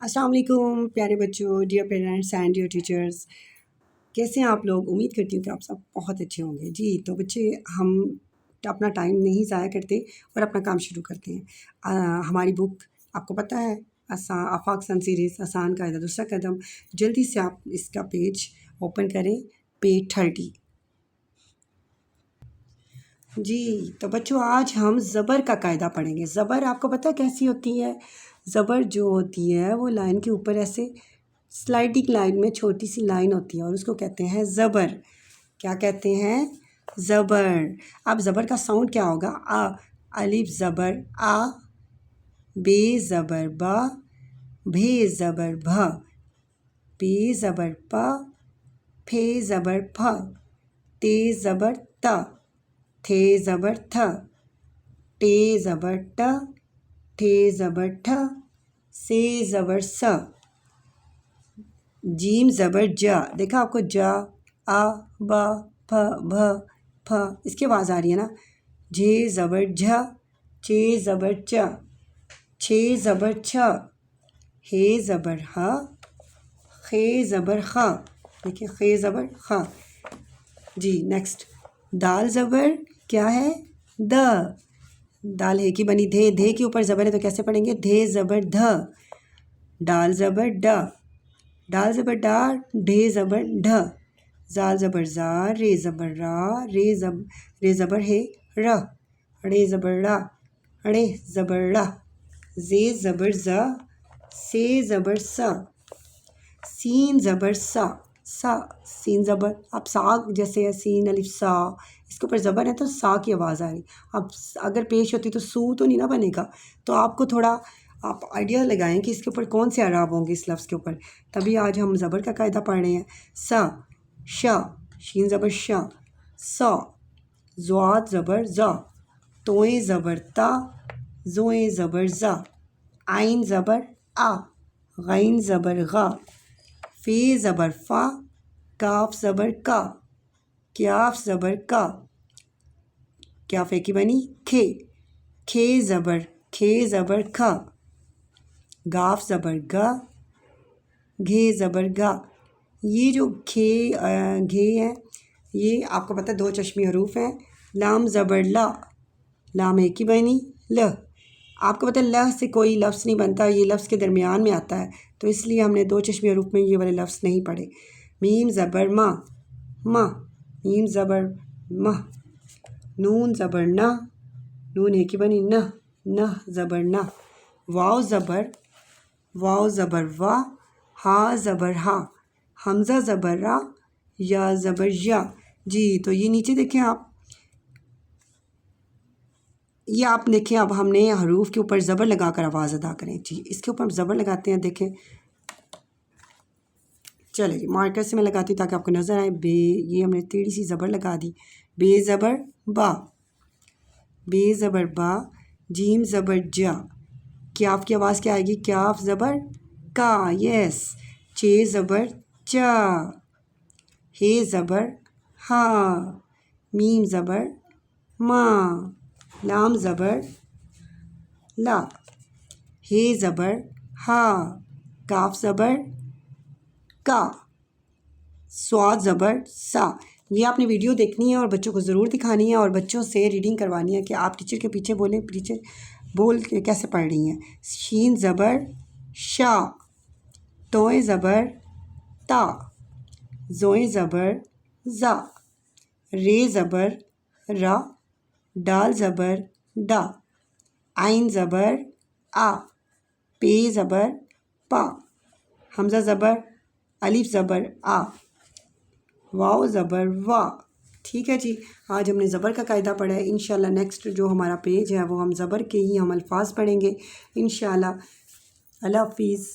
السلام علیکم پیارے بچوں، dear parents and dear teachers, کیسے ہیں آپ لوگ؟ امید کرتی ہوں کہ آپ سب بہت اچھے ہوں گے۔ جی تو بچے، ہم اپنا ٹائم نہیں ضائع کرتے اور اپنا کام شروع کرتے ہیں۔ ہماری بک آپ کو پتہ ہے، آفاق سن سیریز آسان قاعدہ دوسرا قدم۔ جلدی سے آپ اس کا پیج اوپن کریں، پیج 30۔ جی تو بچوں، آج ہم زبر کا قاعدہ پڑھیں گے۔ زبر آپ کو پتہ ہے کیسی ہوتی ہے؟ زبر جو ہوتی ہے وہ لائن کے اوپر ایسے سلائڈنگ لائن میں چھوٹی سی لائن ہوتی ہے اور اس کو کہتے ہیں زبر۔ کیا کہتے ہیں؟ زبر۔ اب زبر کا ساؤنڈ کیا ہوگا؟ آ، الف زبر آ، بے زبر با، بھے زبر بھا، پے زبر پا، پھے زبر پھا، تے زبر تا، تھے زبر تھا، ٹے زبر ٹا، ٹھے زبر ٹھا، سے زبر سا، جیم زبر جا۔ دیکھا آپ کو؟ جا، آ، با، پھا، بھا، پھا، اس کی آواز آ رہی ہے نا؟ جھے زبر جھا، چے زبر چا، چھے زبر چھا، ہے زبر ہا، خے زبر خا۔ دیکھیں، خے زبر خا۔ جی نیکسٹ، دال زبر کیا ہے؟ دا۔ دال ہے کی بنی دھے، دھے کے اوپر زبر ہے تو کیسے پڑھیں گے؟ دھے زبر دھا۔ ڈال زبر ڈا، ڈال زبر ڈا، ڈھے زبر ڈھا۔ زال زبر زا، رے زبر را، رے زبر ہے را، ڑے زبر ڑا، ڑے زبر ڑا۔ زے زبر زا، سے زبر سا، سین زبر سا، سا، سین زبر۔ اب سا جیسے ہے، سین الف سا، اس کے اوپر زبر ہے تو سا کی آواز آ رہی۔ اب اگر پیش ہوتی تو سو تو نہیں نا بنے گا، تو آپ کو تھوڑا آپ آئیڈیا لگائیں کہ اس کے اوپر کون سے اعراب ہوں گے اس لفظ کے اوپر۔ تبھی آج ہم زبر کا قاعدہ پڑھ رہے ہیں۔ سا، شا، شین زبر شا، سا، زواد زبر زا، توئیں زبر تا، زوئیں زبر زا، عین زبر آ، غین زبر غا، فے زبر فا، کاف زبر کا، کیاف زبر کا، کیاف کی بنی کھے، کھے زبر کھے زبر کھا، گاف زبر گا، گھے زبر گا۔ یہ جو کھے گھے ہیں، یہ آپ کو پتہ ہے 2 چشمی حروف ہیں۔ لام زبر لا، لام ایک کی بنی ل۔ آپ کو پتہ ہے ل سے کوئی لفظ نہیں بنتا، یہ لفظ کے درمیان میں آتا ہے، تو اس لیے ہم نے 2 چشمی حروف میں یہ والے لفظ نہیں پڑھے۔ میم زبر ما، ما، میم زبر مہ۔ نون زبر نہ، نون ایک کی بنی نہ، نہ زبر نہ۔ واو زبر، واو زبر وا، ہا زبر ہا، حمزہ زبر را، یا زبر یا۔ جی تو یہ نیچے دیکھیں آپ، یہ آپ دیکھیں، اب ہم نے حروف کے اوپر زبر لگا کر آواز ادا کریں۔ جی اس کے اوپر زبر لگاتے ہیں، دیکھیں، چلے جی مارکر سے میں لگاتی ہوں تاکہ آپ کو نظر آئے۔ بے، یہ ہم نے ٹیڑھی سی زبر لگا دی۔ بے زبر با، بے زبر با، جیم زبر جا، کیاف کی آواز کیا آئے گی؟ کیاف زبر کا، یس۔ چے زبر چا، ہے زبر ہا، میم زبر ما، لام زبر لا، ہے زبر ہا، کاف زبر کا، سواد زبر سا۔ یہ آپ نے ویڈیو دیکھنی ہے اور بچوں کو ضرور دکھانی ہے اور بچوں سے ریڈنگ کروانی ہے کہ آپ ٹیچر کے پیچھے بولیں، ٹیچر بول کے کیسے پڑھ رہی ہیں۔ شین زبر شا، توئیں زبر تا، زوئیں زبر زا، رے زبر را، ڈال زبر ڈا، عین زبر آ، پے زبر پا، حمزہ زبر الف زبر آ، واو زبر وا۔ ٹھیک ہے جی، آج ہم نے زبر کا قاعدہ پڑھا ہے۔ انشاءاللہ نیکسٹ جو ہمارا پیج ہے وہ ہم زبر کے ہی ہم الفاظ پڑھیں گے انشاءاللہ۔ اللہ حافظ۔